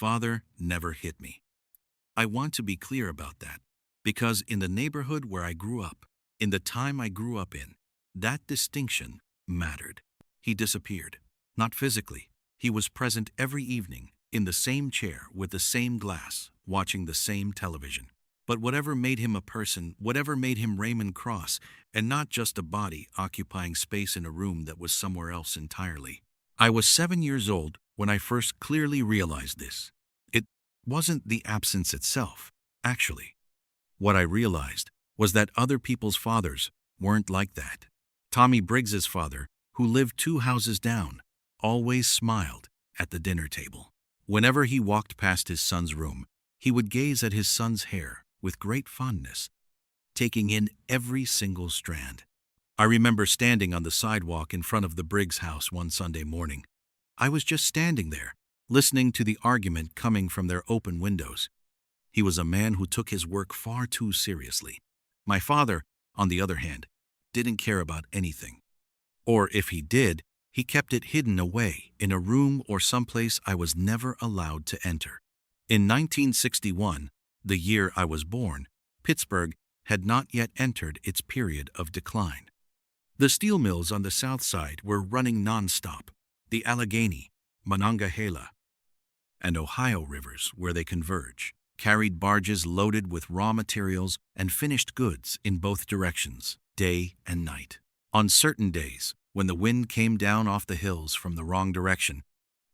father never hit me. I want to be clear about that, because in the neighborhood where I grew up, in the time I grew up in, that distinction mattered. He disappeared. Not physically. He was present every evening, in the same chair with the same glass, watching the same television. But whatever made him a person, whatever made him Raymond Cross, and not just a body occupying space in a room that was somewhere else entirely. I was 7 years old when I first clearly realized this. It wasn't the absence itself, actually. What I realized was that other people's fathers weren't like that. Tommy Briggs's father, who lived 2 houses down, always smiled at the dinner table. Whenever he walked past his son's room, he would gaze at his son's hair with great fondness, taking in every single strand. I remember standing on the sidewalk in front of the Briggs house one Sunday morning. I was just standing there, listening to the argument coming from their open windows. He was a man who took his work far too seriously. My father, on the other hand, didn't care about anything. Or if he did, he kept it hidden away in a room or someplace I was never allowed to enter. In 1961, the year I was born, Pittsburgh had not yet entered its period of decline. The steel mills on the south side were running nonstop. The Allegheny, Monongahela, and Ohio rivers, where they converge, carried barges loaded with raw materials and finished goods in both directions, day and night. On certain days, when the wind came down off the hills from the wrong direction,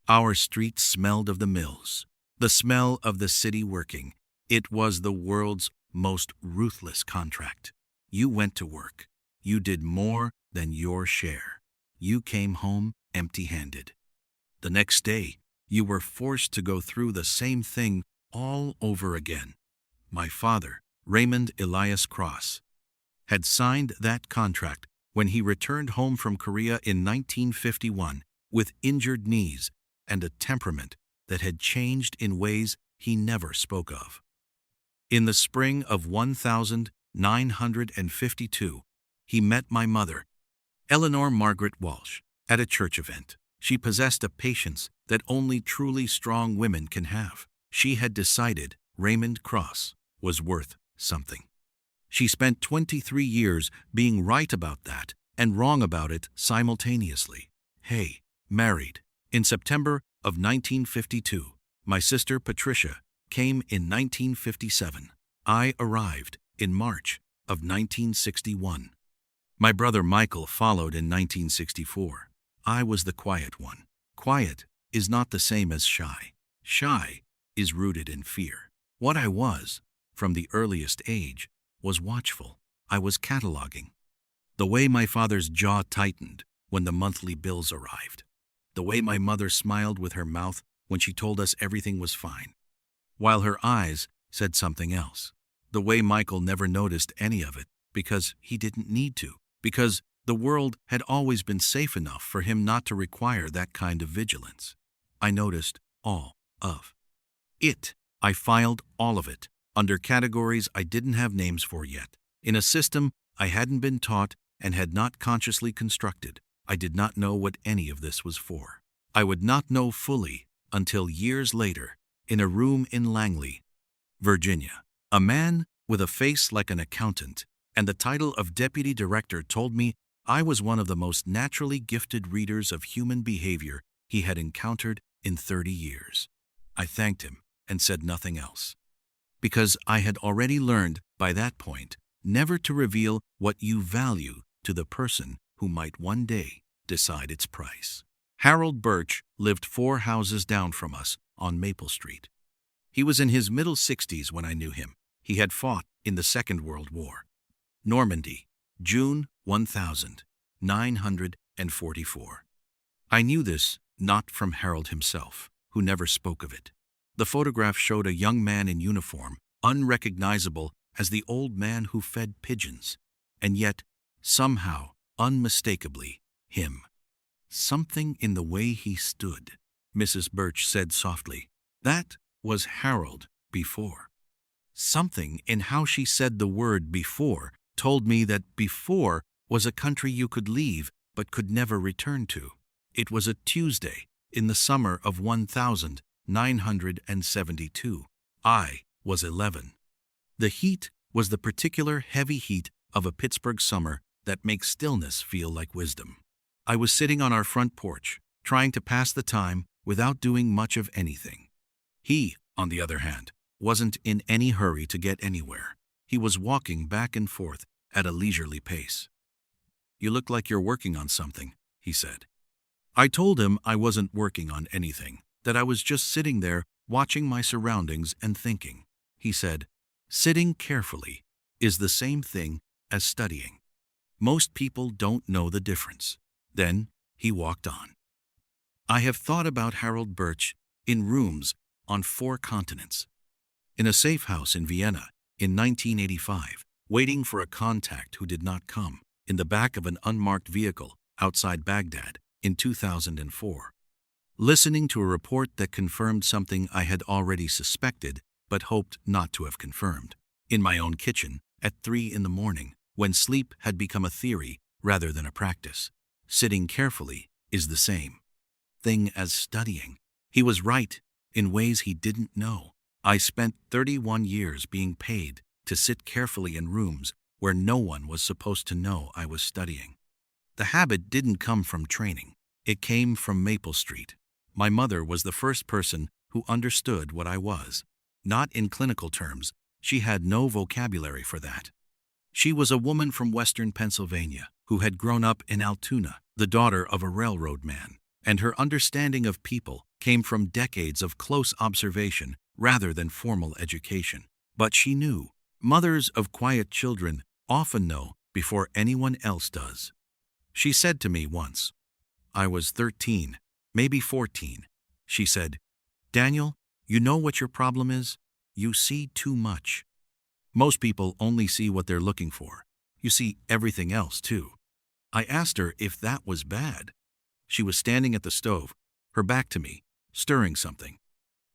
our streets smelled of the mills, the smell of the city working. It was the world's most ruthless contract. You went to work. You did more than your share. You came home empty-handed. The next day, you were forced to go through the same thing all over again. My father, Raymond Elias Cross, had signed that contract when he returned home from Korea in 1951 with injured knees and a temperament that had changed in ways he never spoke of. In the spring of 1952, he met my mother, Eleanor Margaret Walsh, at a church event. She possessed a patience that only truly strong women can have. She had decided Raymond Cross was worth something. She spent 23 years being right about that and wrong about it simultaneously. Hay, married. In September of 1952, my sister Patricia came in 1957. I arrived in March of 1961. My brother Michael followed in 1964. I was the quiet one. Quiet is not the same as shy. Shy is rooted in fear. What I was, from the earliest age, was watchful. I was cataloging. The way my father's jaw tightened when the monthly bills arrived. The way my mother smiled with her mouth when she told us everything was fine, while her eyes said something else. The way Michael never noticed any of it because he didn't need to, because the world had always been safe enough for him not to require that kind of vigilance. I noticed all of it. I filed all of it under categories I didn't have names for yet, in a system I hadn't been taught and had not consciously constructed. I did not know what any of this was for. I would not know fully until years later, in a room in Langley, Virginia. A man with a face like an accountant and the title of deputy director told me I was one of the most naturally gifted readers of human behavior he had encountered in 30 years. I thanked him and said nothing else, because I had already learned by that point never to reveal what you value to the person who might one day decide its price. Harold Birch lived 4 houses down from us on Maple Street. He was in his middle 60s when I knew him. He had fought in the Second World War. Normandy, June 1944. I knew this not from Harold himself, who never spoke of it. The photograph showed a young man in uniform, unrecognizable as the old man who fed pigeons, and yet, somehow, unmistakably, him. Something in the way he stood, Mrs. Birch said softly. That was Harold before. Something in how she said the word before told me that before was a country you could leave but could never return to. It was a Tuesday in the summer of 1944. 972. I was 11. The heat was the particular heavy heat of a Pittsburgh summer that makes stillness feel like wisdom. I was sitting on our front porch, trying to pass the time without doing much of anything. He, on the other hand, wasn't in any hurry to get anywhere. He was walking back and forth at a leisurely pace. "You look like you're working on something," he said. I told him I wasn't working on anything, that I was just sitting there watching my surroundings and thinking. He said, "Sitting carefully is the same thing as studying. Most people don't know the difference." Then he walked on. I have thought about Harold Birch in rooms on 4 continents. In a safe house in Vienna in 1985, waiting for a contact who did not come, in the back of an unmarked vehicle outside Baghdad in 2004. Listening to a report that confirmed something I had already suspected but hoped not to have confirmed. In my own kitchen at 3 in the morning, when sleep had become a theory rather than a practice. Sitting carefully is the same thing as studying. He was right in ways he didn't know. I spent 31 years being paid to sit carefully in rooms where no one was supposed to know I was studying. The habit didn't come from training. It came from Maple Street. My mother was the first person who understood what I was. Not in clinical terms. She had no vocabulary for that. She was a woman from western Pennsylvania who had grown up in Altoona, the daughter of a railroad man, and her understanding of people came from decades of close observation rather than formal education. But she knew. Mothers of quiet children often know before anyone else does. She said to me once, I was 13, maybe 14. She said, "Daniel, you know what your problem is? You see too much. Most people only see what they're looking for. You see everything else too." I asked her if that was bad. She was standing at the stove, her back to me, stirring something.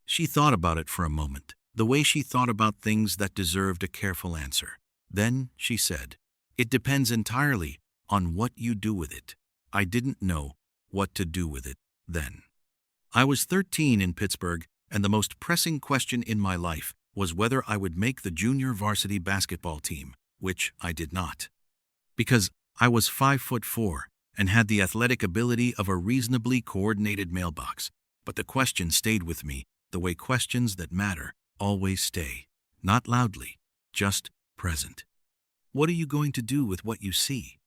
She thought about it for a moment, the way she thought about things that deserved a careful answer. Then she said, "It depends entirely on what you do with it." I didn't know what to do with it then. I was 13 in Pittsburgh, and the most pressing question in my life was whether I would make the junior varsity basketball team, which I did not. Because I was 5'4" and had the athletic ability of a reasonably coordinated mailbox. But the question stayed with me the way questions that matter always stay. Not loudly, just present. What are you going to do with what you see?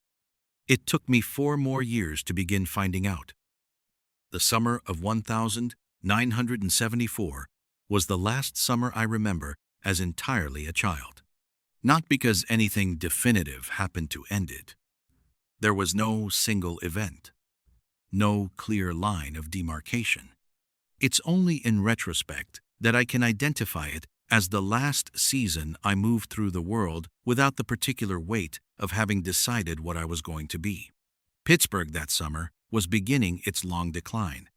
It took me 4 more years to begin finding out. The summer of 1974 was the last summer I remember as entirely a child. Not because anything definitive happened to end it. There was no single event, no clear line of demarcation. It's only in retrospect that I can identify it as the last season I moved through the world without the particular weight of having decided what I was going to be. Pittsburgh that summer was beginning its long decline,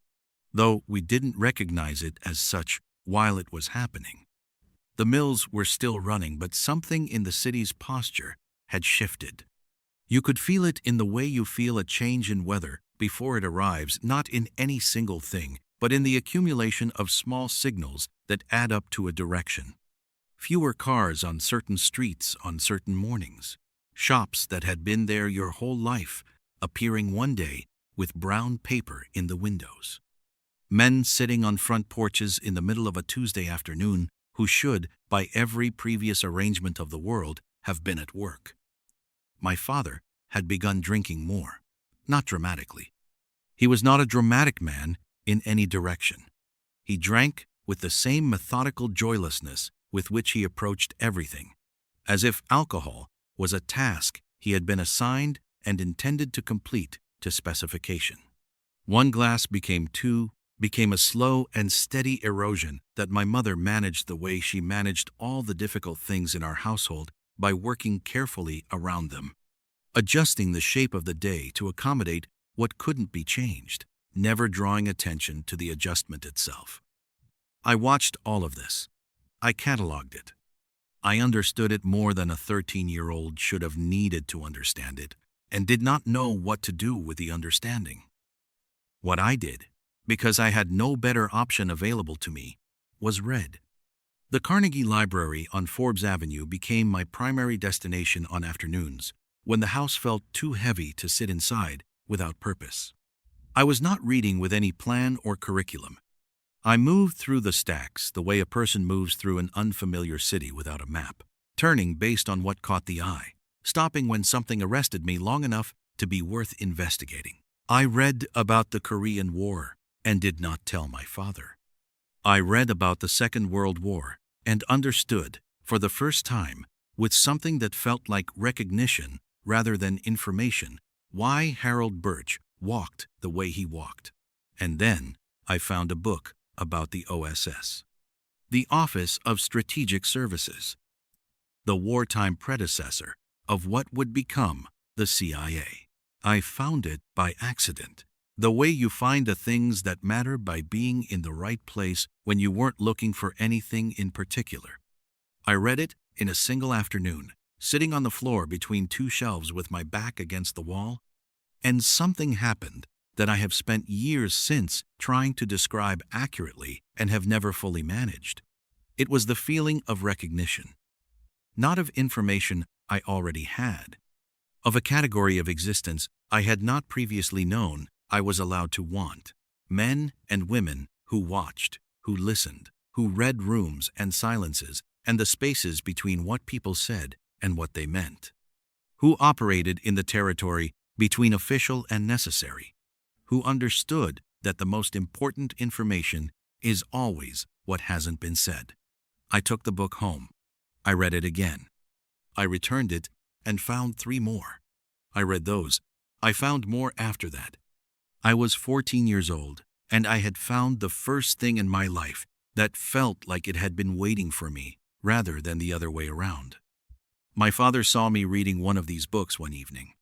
though we didn't recognize it as such while it was happening. The mills were still running, but something in the city's posture had shifted. You could feel it in the way you feel a change in weather before it arrives, not in any single thing, but in the accumulation of small signals that add up to a direction. Fewer cars on certain streets on certain mornings. Shops that had been there your whole life, appearing one day with brown paper in the windows. Men sitting on front porches in the middle of a Tuesday afternoon who should, by every previous arrangement of the world, have been at work. My father had begun drinking more, not dramatically. He was not a dramatic man in any direction. He drank with the same methodical joylessness with which he approached everything, as if alcohol was a task he had been assigned and intended to complete to specification. One glass became 2, became a slow and steady erosion that my mother managed the way she managed all the difficult things in our household, by working carefully around them, adjusting the shape of the day to accommodate what couldn't be changed, never drawing attention to the adjustment itself. I watched all of this. I cataloged it. I understood it more than a 13-year-old should have needed to understand it, and did not know what to do with the understanding. What I did because I had no better option available to me, was red. The Carnegie Library on Forbes Avenue became my primary destination on afternoons, when the house felt too heavy to sit inside without purpose. I was not reading with any plan or curriculum. I moved through the stacks the way a person moves through an unfamiliar city without a map, turning based on what caught the eye, stopping when something arrested me long enough to be worth investigating. I read about the Korean War and did not tell my father. I read about the Second World War and understood, for the first time, with something that felt like recognition rather than information, why Harold Birch walked the way he walked. And then I found a book about the OSS, the Office of Strategic Services, the wartime predecessor of what would become the CIA. I found it by accident, the way you find the things that matter by being in the right place when you weren't looking for anything in particular. I read it in a single afternoon, sitting on the floor between two shelves with my back against the wall, and something happened that I have spent years since trying to describe accurately and have never fully managed. It was the feeling of recognition, not of information I already had, of a category of existence I had not previously known I was allowed to want. Men and women who watched, who listened, who read rooms and silences and the spaces between what people said and what they meant, who operated in the territory between official and necessary, who understood that the most important information is always what hasn't been said. I took the book home. I read it again. I returned it and found 3 more. I read those. I found more after that. I was 14 years old, and I had found the first thing in my life that felt like it had been waiting for me, rather than the other way around. My father saw me reading one of these books one evening.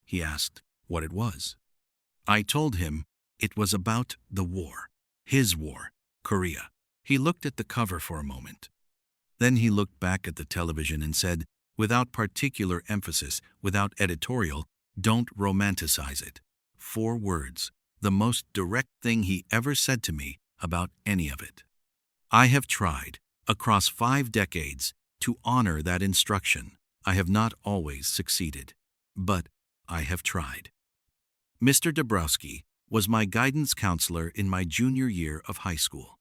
He asked what it was. I told him it was about the war, his war, Korea. He looked at the cover for a moment. Then he looked back at the television and said, without particular emphasis, without editorial, "Don't romanticize it." 4 words, the most direct thing he ever said to me about any of it. I have tried, across 5 decades, to honor that instruction. I have not always succeeded, but I have tried. Mr. Dabrowski was my guidance counselor in my junior year of high school.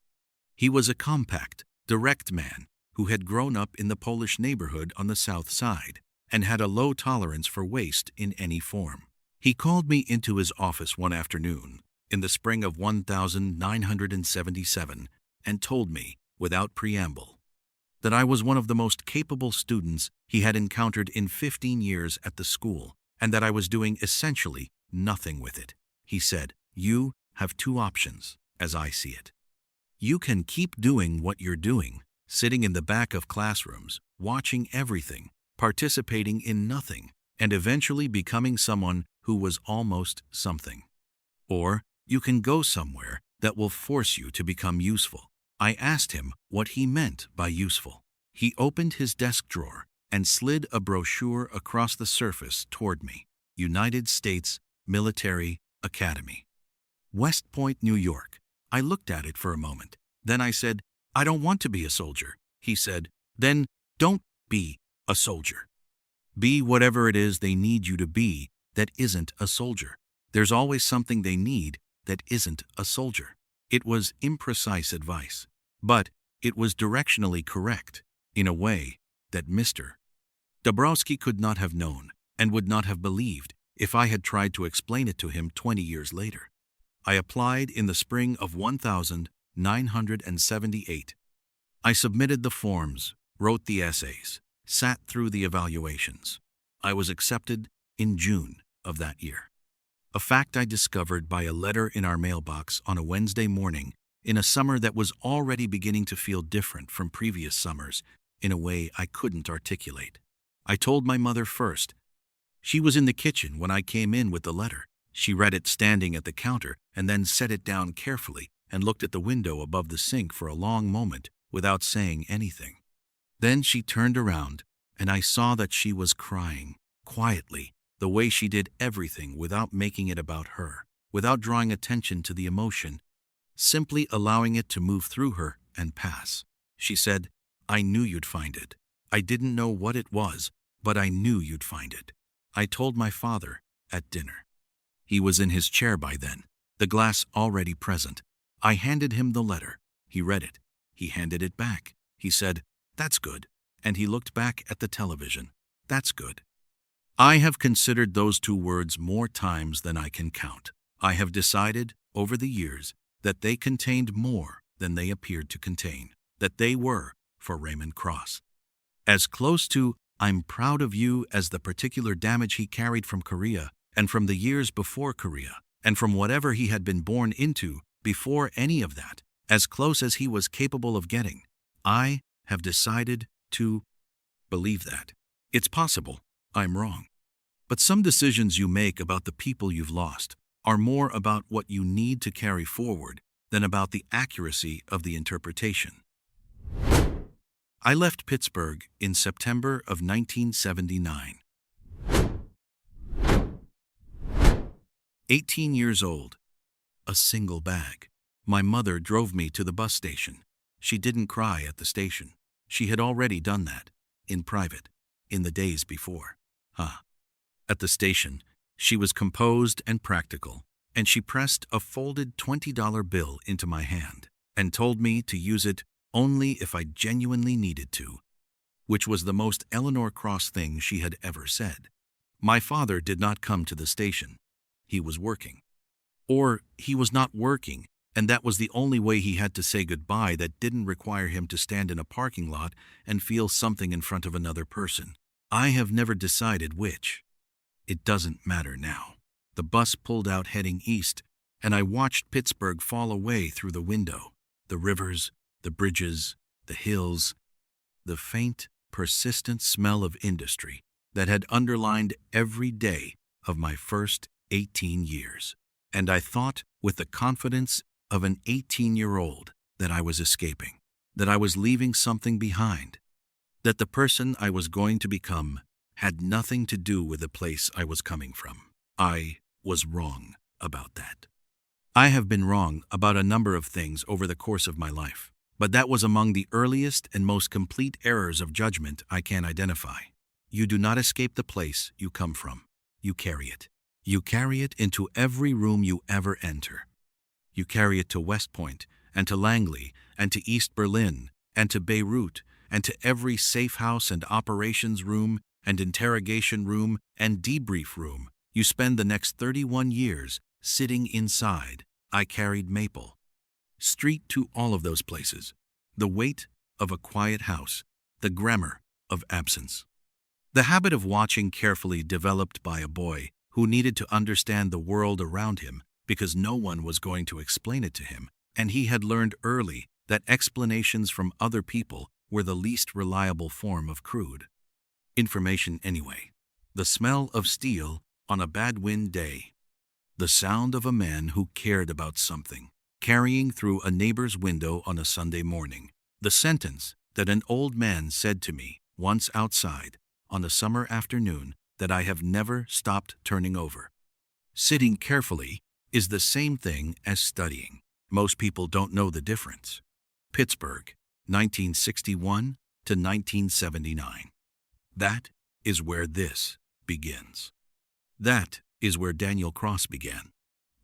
He was a compact, direct man who had grown up in the Polish neighborhood on the South Side and had a low tolerance for waste in any form. He called me into his office one afternoon in the spring of 1977 and told me, without preamble, that I was one of the most capable students he had encountered in 15 years at the school and that I was doing essentially nothing with it. He said, "You have 2 options, as I see it. You can keep doing what you're doing, sitting in the back of classrooms, watching everything, participating in nothing, and eventually becoming someone who was almost something. Or you can go somewhere that will force you to become useful." I asked him what he meant by useful. He opened his desk drawer and slid a brochure across the surface toward me. United States Military Academy, West Point, New York. I looked at it for a moment. Then I said, "I don't want to be a soldier." He said, "Then don't be a soldier. Be whatever it is they need you to be that isn't a soldier. There's always something they need that isn't a soldier." It was imprecise advice, but it was directionally correct in a way that Mr. Dabrowski could not have known and would not have believed if I had tried to explain it to him 20 years later. I applied in the spring of 1978. I submitted the forms, wrote the essays, sat through the evaluations. I was accepted in June of that year. A fact I discovered by a letter in our mailbox on a Wednesday morning in a summer that was already beginning to feel different from previous summers in a way I couldn't articulate. I told my mother first. She was in the kitchen when I came in with the letter. She read it standing at the counter and then set it down carefully and looked at the window above the sink for a long moment without saying anything. Then she turned around and I saw that she was crying, quietly, the way she did everything without making it about her, without drawing attention to the emotion, simply allowing it to move through her and pass. She said, "I knew you'd find it. I didn't know what it was, but I knew you'd find it." I told my father at dinner. He was in his chair by then, the glass already present. I handed him the letter. He read it. He handed it back. He said, "That's good." And he looked back at the television. "That's good." I have considered those two words more times than I can count. I have decided, over the years, that they contained more than they appeared to contain, that they were, for Raymond Cross, as close to "I'm proud of you" as the particular damage he carried from Korea and from the years before Korea and from whatever he had been born into before any of that, as close as he was capable of getting. I have decided to believe that. It's possible I'm wrong. But some decisions you make about the people you've lost are more about what you need to carry forward than about the accuracy of the interpretation. I left Pittsburgh in September of 1979. 18 years old. A single bag. My mother drove me to the bus station. She didn't cry at the station. She had already done that, in private, in the days before. At the station, she was composed and practical, and she pressed a folded $20 bill into my hand and told me to use it only if I genuinely needed to, which was the most Eleanor Cross thing she had ever said. My father did not come to the station. He was working. Or he was not working, and that was the only way he had to say goodbye that didn't require him to stand in a parking lot and feel something in front of another person. I have never decided which. It doesn't matter now. The bus pulled out heading east, and I watched Pittsburgh fall away through the window. The rivers, the bridges, the hills, the faint, persistent smell of industry that had underlined every day of my first 18 years. And I thought, with the confidence of an 18-year-old, that I was escaping, that I was leaving something behind, that the person I was going to become had nothing to do with the place I was coming from. I was wrong about that. I have been wrong about a number of things over the course of my life, but that was among the earliest and most complete errors of judgment I can identify. You do not escape the place you come from. You carry it. You carry it into every room you ever enter. You carry it to West Point, and to Langley, and to East Berlin, and to Beirut, and to every safe house and operations room, and interrogation room, and debrief room. You spend the next 31 years sitting inside. I carried Maple Street to all of those places. The weight of a quiet house, the grammar of absence. The habit of watching carefully developed by a boy who needed to understand the world around him because no one was going to explain it to him, and he had learned early that explanations from other people were the least reliable form of crude information anyway. The smell of steel on a bad wind day. The sound of a man who cared about something, carrying through a neighbor's window on a Sunday morning. The sentence that an old man said to me once outside on a summer afternoon that I have never stopped turning over. Sitting carefully is the same thing as studying. Most people don't know the difference. Pittsburgh, 1961 to 1979. That is where this begins. That is where Daniel Cross began.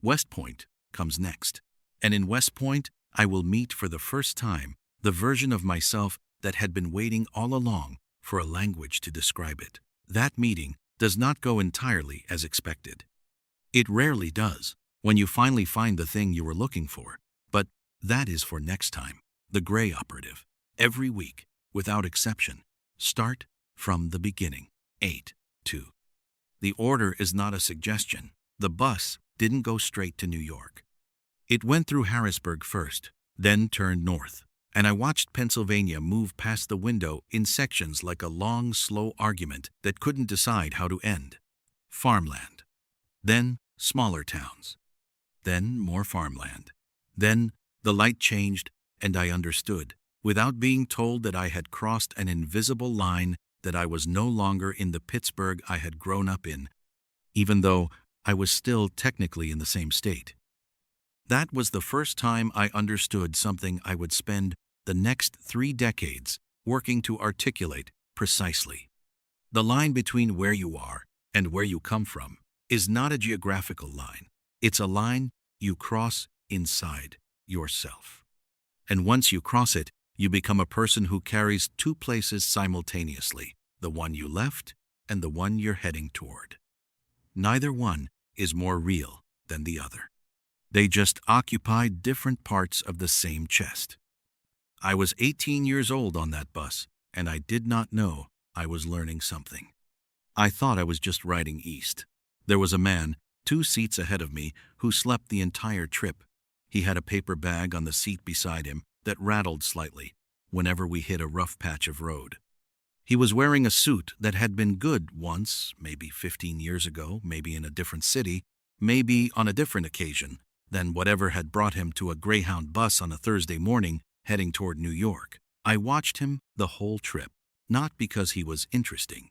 West Point comes next. And in West Point, I will meet for the first time the version of myself that had been waiting all along for a language to describe it. That meeting does not go entirely as expected. It rarely does when you finally find the thing you were looking for, but that is for next time. The Gray Operative. Every week, without exception. Start from the beginning. 8-2. The order is not a suggestion. The bus didn't go straight to New York. It went through Harrisburg first, then turned north, and I watched Pennsylvania move past the window in sections like a long, slow argument that couldn't decide how to end. Farmland. Then smaller towns. Then more farmland. Then the light changed, and I understood, without being told that I had crossed an invisible line, that I was no longer in the Pittsburgh I had grown up in, even though I was still technically in the same state. That was the first time I understood something I would spend the next 3 decades working to articulate precisely. The line between where you are and where you come from is not a geographical line. It's a line you cross inside yourself. And once you cross it, you become a person who carries two places simultaneously, the one you left and the one you're heading toward. Neither one is more real than the other. They just occupy different parts of the same chest. I was 18 years old on that bus, and I did not know I was learning something. I thought I was just riding east. There was a man 2 seats ahead of me who slept the entire trip. He had a paper bag on the seat beside him that rattled slightly whenever we hit a rough patch of road. He was wearing a suit that had been good once, maybe 15 years ago, maybe in a different city, maybe on a different occasion than whatever had brought him to a Greyhound bus on a Thursday morning heading toward New York. I watched him the whole trip, not because he was interesting,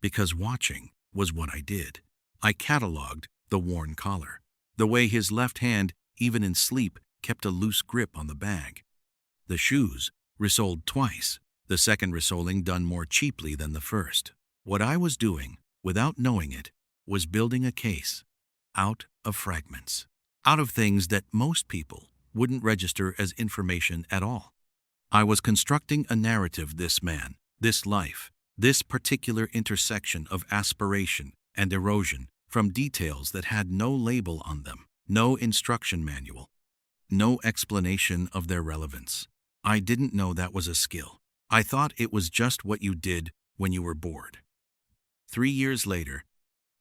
because watching was what I did. I cataloged the worn collar, the way his left hand, even in sleep, kept a loose grip on the bag. The shoes, resoled twice, the second resoling done more cheaply than the first. What I was doing, without knowing it, was building a case out of fragments, out of things that most people wouldn't register as information at all. I was constructing a narrative this man, this life, this particular intersection of aspiration and erosion from details that had no label on them, no instruction manual, no explanation of their relevance. I didn't know that was a skill. I thought it was just what you did when you were bored. 3 years later,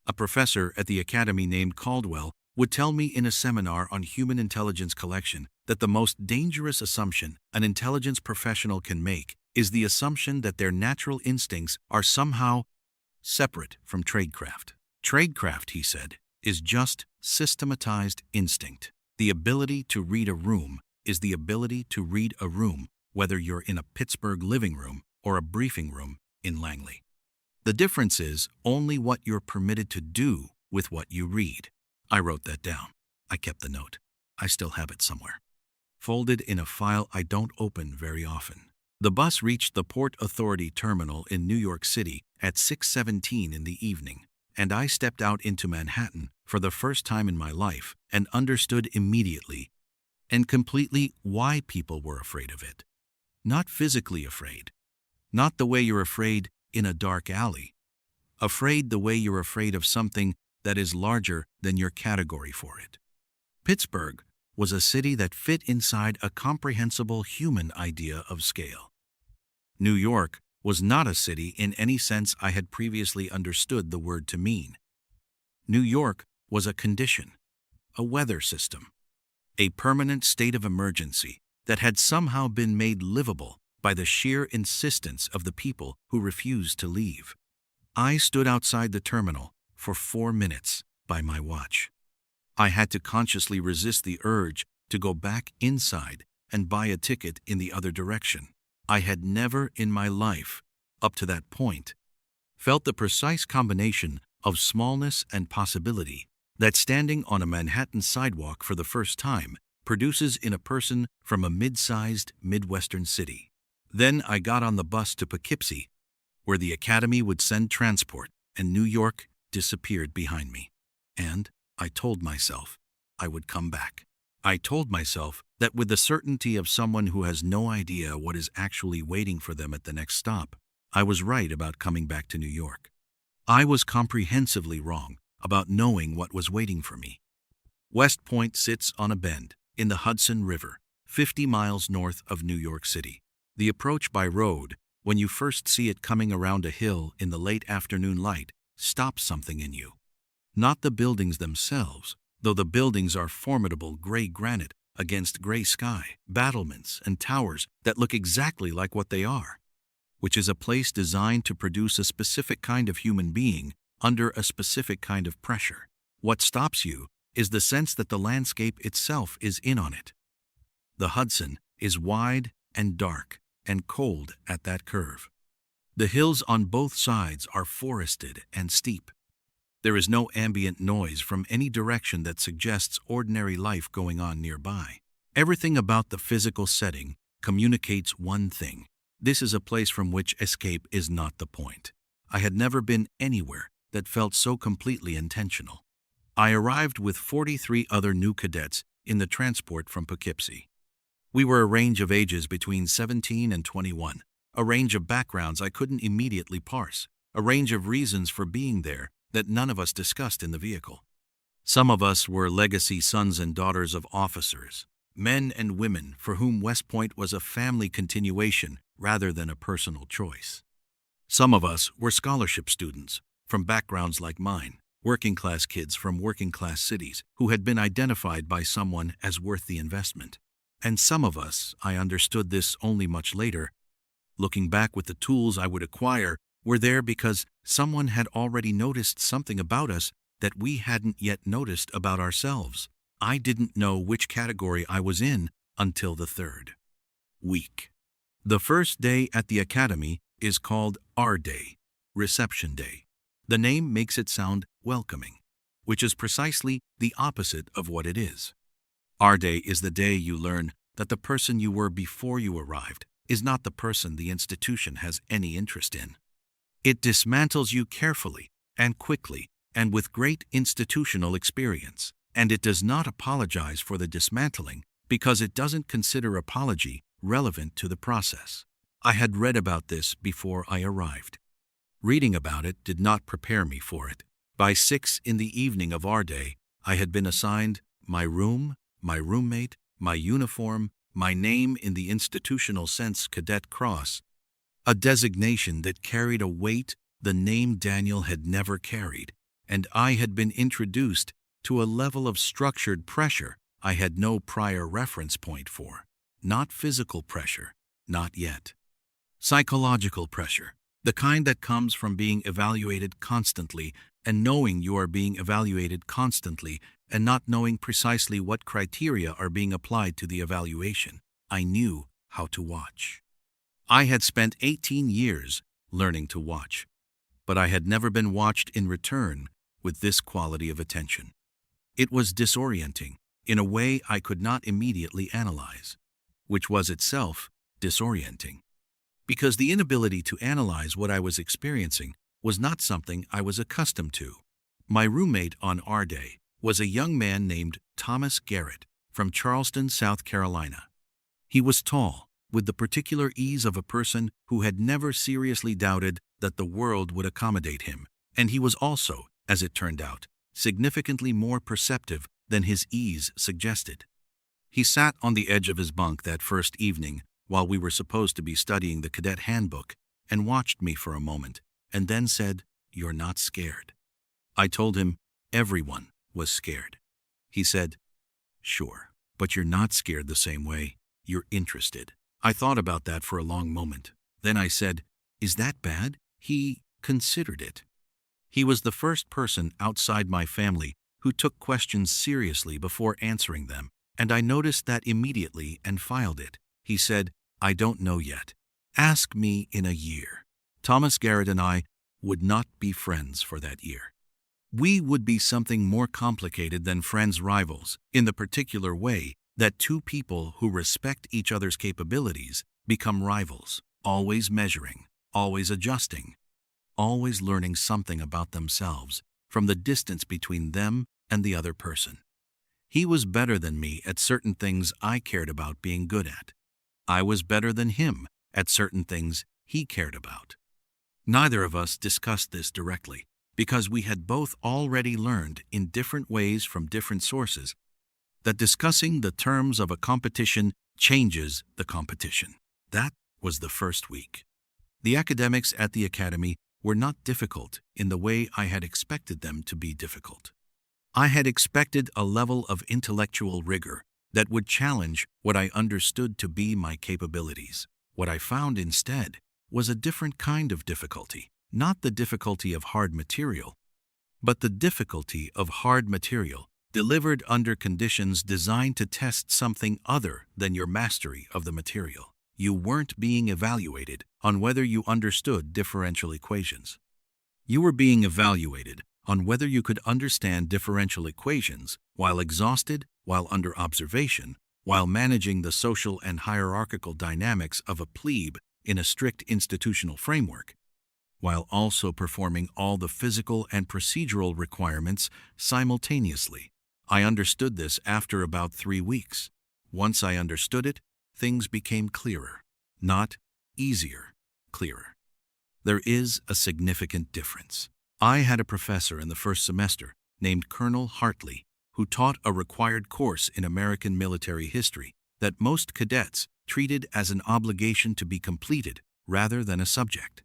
a professor at the academy named Caldwell would tell me in a seminar on human intelligence collection that the most dangerous assumption an intelligence professional can make is the assumption that their natural instincts are somehow separate from tradecraft. Tradecraft, he said, is just systematized instinct. The ability to read a room is the ability to read a room, whether you're in a Pittsburgh living room or a briefing room in Langley. The difference is only what you're permitted to do with what you read. I wrote that down. I kept the note. I still have it somewhere, folded in a file I don't open very often. The bus reached the Port Authority terminal in New York City at 6:17 in the evening, and I stepped out into Manhattan for the first time in my life and understood immediately and completely why people were afraid of it. Not physically afraid, not the way you're afraid in a dark alley, afraid the way you're afraid of something that is larger than your category for it. Pittsburgh was a city that fit inside a comprehensible human idea of scale. New York was not a city in any sense I had previously understood the word to mean. New York was a condition, a weather system, a permanent state of emergency that had somehow been made livable by the sheer insistence of the people who refused to leave. I stood outside the terminal for 4 minutes by my watch. I had to consciously resist the urge to go back inside and buy a ticket in the other direction. I had never in my life, up to that point, felt the precise combination of smallness and possibility that standing on a Manhattan sidewalk for the first time produces in a person from a mid-sized Midwestern city. Then I got on the bus to Poughkeepsie, where the academy would send transport, and New York disappeared behind me. And I told myself I would come back. I told myself that with the certainty of someone who has no idea what is actually waiting for them at the next stop, I was right about coming back to New York. I was comprehensively wrong about knowing what was waiting for me. West Point sits on a bend in the Hudson River, 50 miles north of New York City. The approach by road, when you first see it coming around a hill in the late afternoon light, stops something in you. Not the buildings themselves, though the buildings are formidable gray granite against gray sky, battlements and towers that look exactly like what they are, which is a place designed to produce a specific kind of human being under a specific kind of pressure. What stops you is the sense that the landscape itself is in on it. The Hudson is wide and dark and cold at that curve. The hills on both sides are forested and steep. There is no ambient noise from any direction that suggests ordinary life going on nearby. Everything about the physical setting communicates one thing. This is a place from which escape is not the point. I had never been anywhere that felt so completely intentional. I arrived with 43 other new cadets in the transport from Poughkeepsie. We were a range of ages between 17 and 21, a range of backgrounds I couldn't immediately parse, a range of reasons for being there that none of us discussed in the vehicle. Some of us were legacy sons and daughters of officers, men and women for whom West Point was a family continuation rather than a personal choice. Some of us were scholarship students from backgrounds like mine, working-class kids from working-class cities who had been identified by someone as worth the investment. And some of us, I understood this only much later, looking back with the tools I would acquire, were there because someone had already noticed something about us that we hadn't yet noticed about ourselves. I didn't know which category I was in until the third week. The first day at the academy is called our day, reception day. The name makes it sound welcoming, which is precisely the opposite of what it is. Our day is the day you learn that the person you were before you arrived is not the person the institution has any interest in. It dismantles you carefully and quickly and with great institutional experience, and it does not apologize for the dismantling because it doesn't consider apology relevant to the process. I had read about this before I arrived. Reading about it did not prepare me for it. By 6 in the evening of our day, I had been assigned my room, my roommate, my uniform, my name in the institutional sense Cadet Cross, a designation that carried a weight the name Daniel had never carried, and I had been introduced to a level of structured pressure I had no prior reference point for. Not physical pressure, not yet. Psychological pressure, the kind that comes from being evaluated constantly and knowing you are being evaluated constantly and not knowing precisely what criteria are being applied to the evaluation. I knew how to watch. I had spent 18 years learning to watch, but I had never been watched in return with this quality of attention. It was disorienting in a way I could not immediately analyze, which was itself disorienting, because the inability to analyze what I was experiencing was not something I was accustomed to. My roommate on our day was a young man named Thomas Garrett from Charleston, South Carolina. He was tall, with the particular ease of a person who had never seriously doubted that the world would accommodate him, and he was also, as it turned out, significantly more perceptive than his ease suggested. He sat on the edge of his bunk that first evening while we were supposed to be studying the cadet handbook and watched me for a moment, and then said, "You're not scared." I told him everyone was scared. He said, "Sure, but you're not scared the same way. You're interested." I thought about that for a long moment. Then I said, "Is that bad?" He considered it. He was the first person outside my family who took questions seriously before answering them, and I noticed that immediately and filed it. He said, "I don't know yet. Ask me in a year." Thomas Garrett and I would not be friends for that year. We would be something more complicated than friends rivals, in the particular way that two people who respect each other's capabilities become rivals, always measuring, always adjusting, always learning something about themselves from the distance between them and the other person. He was better than me at certain things I cared about being good at. I was better than him at certain things he cared about. Neither of us discussed this directly, because we had both already learned in different ways from different sources that discussing the terms of a competition changes the competition. That was the first week. The academics at the academy were not difficult in the way I had expected them to be difficult. I had expected a level of intellectual rigor that would challenge what I understood to be my capabilities. What I found instead was a different kind of difficulty, not the difficulty of hard material, but the difficulty of hard material delivered under conditions designed to test something other than your mastery of the material. You weren't being evaluated on whether you understood differential equations. You were being evaluated on whether you could understand differential equations while exhausted, while under observation, while managing the social and hierarchical dynamics of a plebe in a strict institutional framework, while also performing all the physical and procedural requirements simultaneously. I understood this after about 3 weeks. Once I understood it, things became clearer. Not easier, clearer. There is a significant difference. I had a professor in the first semester named Colonel Hartley, who taught a required course in American military history that most cadets treated as an obligation to be completed rather than a subject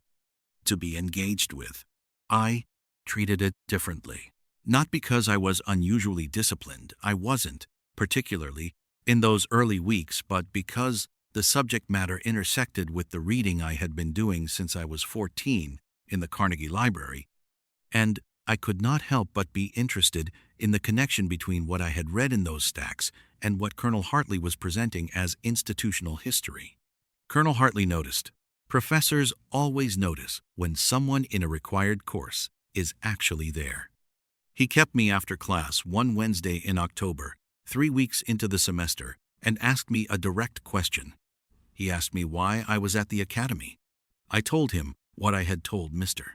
to be engaged with. I treated it differently. Not because I was unusually disciplined, I wasn't, particularly in those early weeks, but because the subject matter intersected with the reading I had been doing since I was 14 in the Carnegie Library, and I could not help but be interested in the connection between what I had read in those stacks and what Colonel Hartley was presenting as institutional history. Colonel Hartley noticed, professors always notice when someone in a required course is actually there. He kept me after class one Wednesday in October, 3 weeks into the semester, and asked me a direct question. He asked me why I was at the academy. I told him what I had told Mr.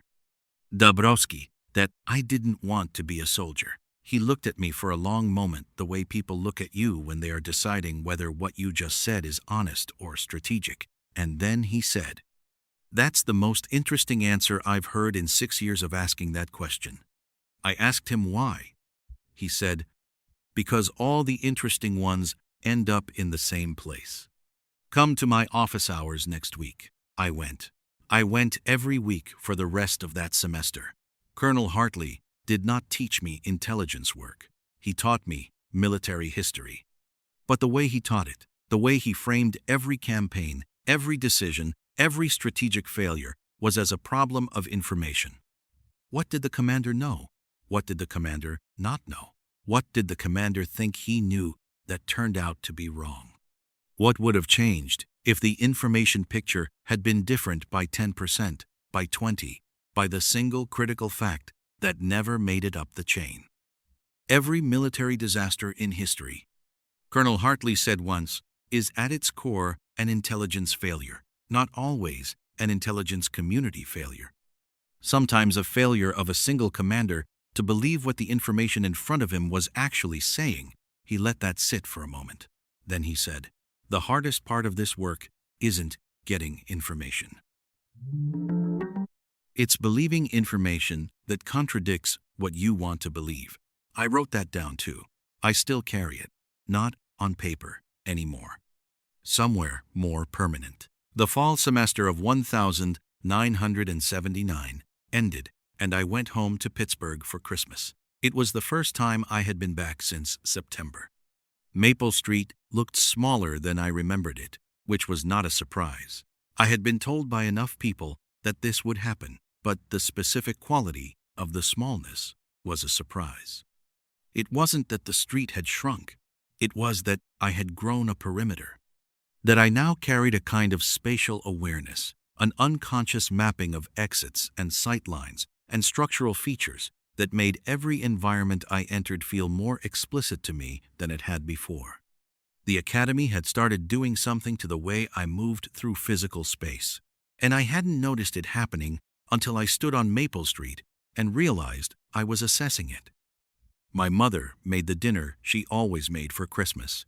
Dabrowski, that I didn't want to be a soldier. He looked at me for a long moment, the way people look at you when they are deciding whether what you just said is honest or strategic, and then he said, "That's the most interesting answer I've heard in 6 years of asking that question." I asked him why. He said, "Because all the interesting ones end up in the same place." Come to my office hours next week. I went. I went every week for the rest of that semester. Colonel Hartley did not teach me intelligence work. He taught me military history. But the way he taught it, the way he framed every campaign, every decision, every strategic failure, was as a problem of information. What did the commander know? What did the commander not know? What did the commander think he knew that turned out to be wrong? What would have changed if the information picture had been different by 10%, by 20%, by the single critical fact that never made it up the chain? Every military disaster in history, Colonel Hartley said once, is at its core an intelligence failure, not always an intelligence community failure. Sometimes a failure of a single commander to believe what the information in front of him was actually saying. He let that sit for a moment. Then he said, "The hardest part of this work isn't getting information. It's believing information that contradicts what you want to believe." I wrote that down too. I still carry it, not on paper anymore. Somewhere more permanent. The fall semester of 1979 ended, and I went home to Pittsburgh for Christmas. It was the first time I had been back since September. Maple Street looked smaller than I remembered it, which was not a surprise. I had been told by enough people that this would happen, but the specific quality of the smallness was a surprise. It wasn't that the street had shrunk. It was that I had grown a perimeter. That I now carried a kind of spatial awareness, an unconscious mapping of exits and sight lines and structural features that made every environment I entered feel more explicit to me than it had before. The academy had started doing something to the way I moved through physical space, and I hadn't noticed it happening until I stood on Maple Street and realized I was assessing it. My mother made the dinner she always made for Christmas.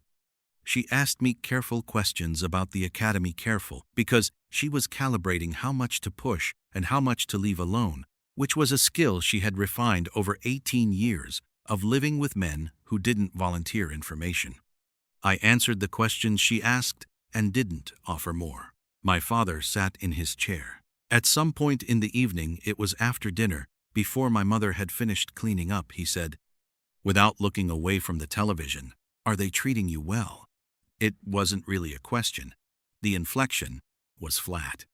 She asked me careful questions about the academy, careful because she was calibrating how much to push and how much to leave alone, which was a skill she had refined over 18 years of living with men who didn't volunteer information. I answered the questions she asked and didn't offer more. My father sat in his chair. At some point in the evening, it was after dinner, before my mother had finished cleaning up, he said, without looking away from the television, "Are they treating you well?" It wasn't really a question. The inflection was flat.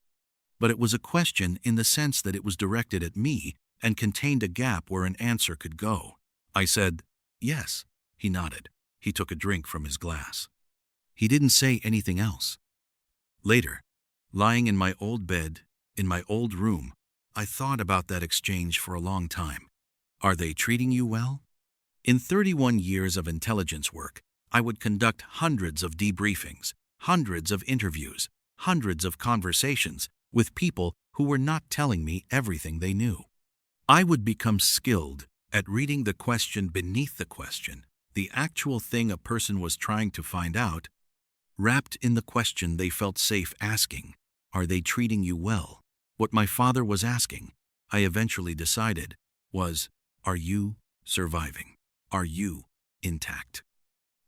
But it was a question in the sense that it was directed at me and contained a gap where an answer could go. I said, "Yes." He nodded. He took a drink from his glass. He didn't say anything else. Later, lying in my old bed, in my old room, I thought about that exchange for a long time. Are they treating you well? In 31 years of intelligence work, I would conduct hundreds of debriefings, hundreds of interviews, hundreds of conversations with people who were not telling me everything they knew. I would become skilled at reading the question beneath the question, the actual thing a person was trying to find out, wrapped in the question they felt safe asking. Are they treating you well? What my father was asking, I eventually decided, was, are you surviving? Are you intact?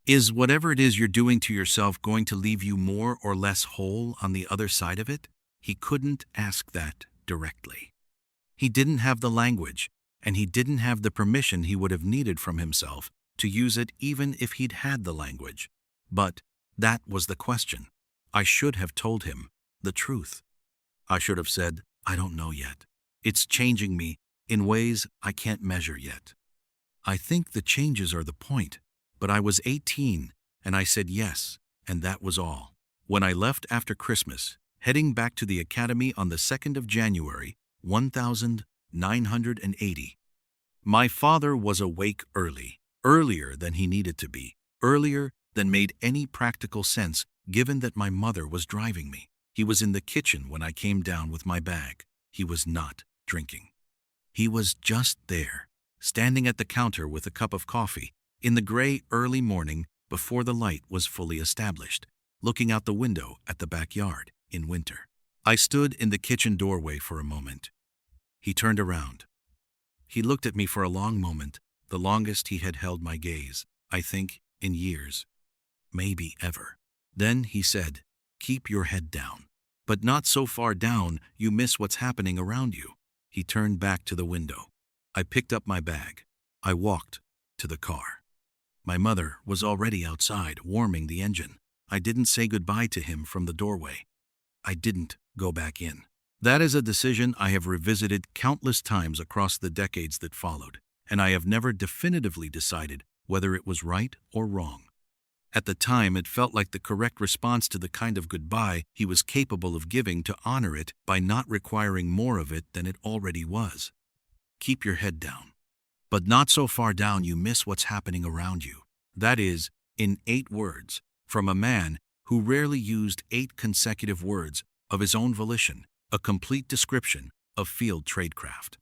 Is whatever it is you're doing to yourself going to leave you more or less whole on the other side of it? He couldn't ask that directly. He didn't have the language, and he didn't have the permission he would have needed from himself to use it even if he'd had the language. But that was the question. I should have told him the truth. I should have said, I don't know yet. It's changing me in ways I can't measure yet. I think the changes are the point, but I was 18 and I said yes, and that was all. When I left after Christmas, heading back to the academy on the 2nd of January, 1980, my father was awake early, earlier than he needed to be, earlier than made any practical sense given that my mother was driving me. He was in the kitchen when I came down with my bag. He was not drinking. He was just there, standing at the counter with a cup of coffee, in the gray early morning before the light was fully established, looking out the window at the backyard in winter. I stood in the kitchen doorway for a moment. He turned around. He looked at me for a long moment, the longest he had held my gaze, I think, in years, maybe ever. Then he said, keep your head down, but not so far down you miss what's happening around you. He turned back to the window. I picked up my bag. I walked to the car. My mother was already outside, warming the engine. I didn't say goodbye to him from the doorway. I didn't go back in. That is a decision I have revisited countless times across the decades that followed, and I have never definitively decided whether it was right or wrong. At the time, it felt like the correct response to the kind of goodbye he was capable of giving to honor it by not requiring more of it than it already was. Keep your head down, but not so far down you miss what's happening around you. That is, in 8 words, from a man who rarely used 8 consecutive words of his own volition, a complete description of field tradecraft.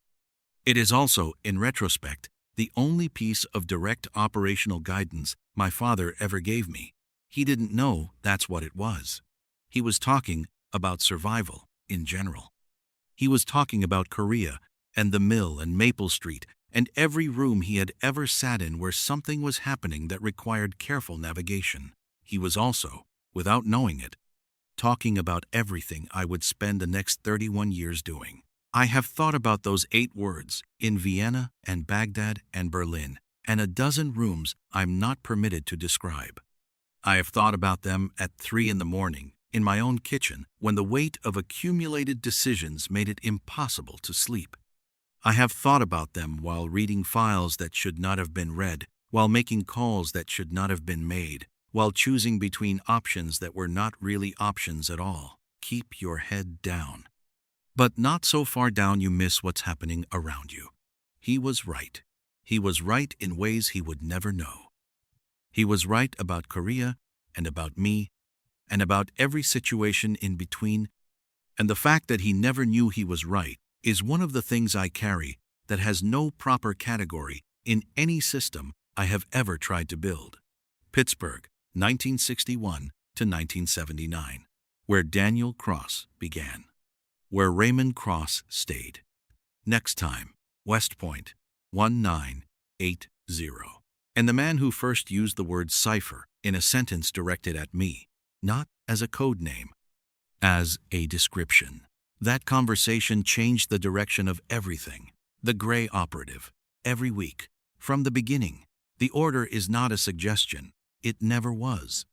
It is also, in retrospect, the only piece of direct operational guidance my father ever gave me. He didn't know that's what it was. He was talking about survival in general. He was talking about Korea and the mill and Maple Street and every room he had ever sat in where something was happening that required careful navigation. He was also, without knowing it, talking about everything I would spend the next 31 years doing. I have thought about those 8 words in Vienna and Baghdad and Berlin, and a dozen rooms I'm not permitted to describe. I have thought about them at 3 in the morning in my own kitchen when the weight of accumulated decisions made it impossible to sleep. I have thought about them while reading files that should not have been read, while making calls that should not have been made, while choosing between options that were not really options at all. Keep your head down. But not so far down you miss what's happening around you. He was right. He was right in ways he would never know. He was right about Korea and about me and about every situation in between, and the fact that he never knew he was right is one of the things I carry that has no proper category in any system I have ever tried to build. Pittsburgh, 1961 to 1979, where Daniel Cross began, where Raymond Cross stayed. Next time, West Point, 1980. And the man who first used the word cipher in a sentence directed at me, not as a code name, as a description. That conversation changed the direction of everything. The gray operative, every week, from the beginning. The order is not a suggestion. It never was.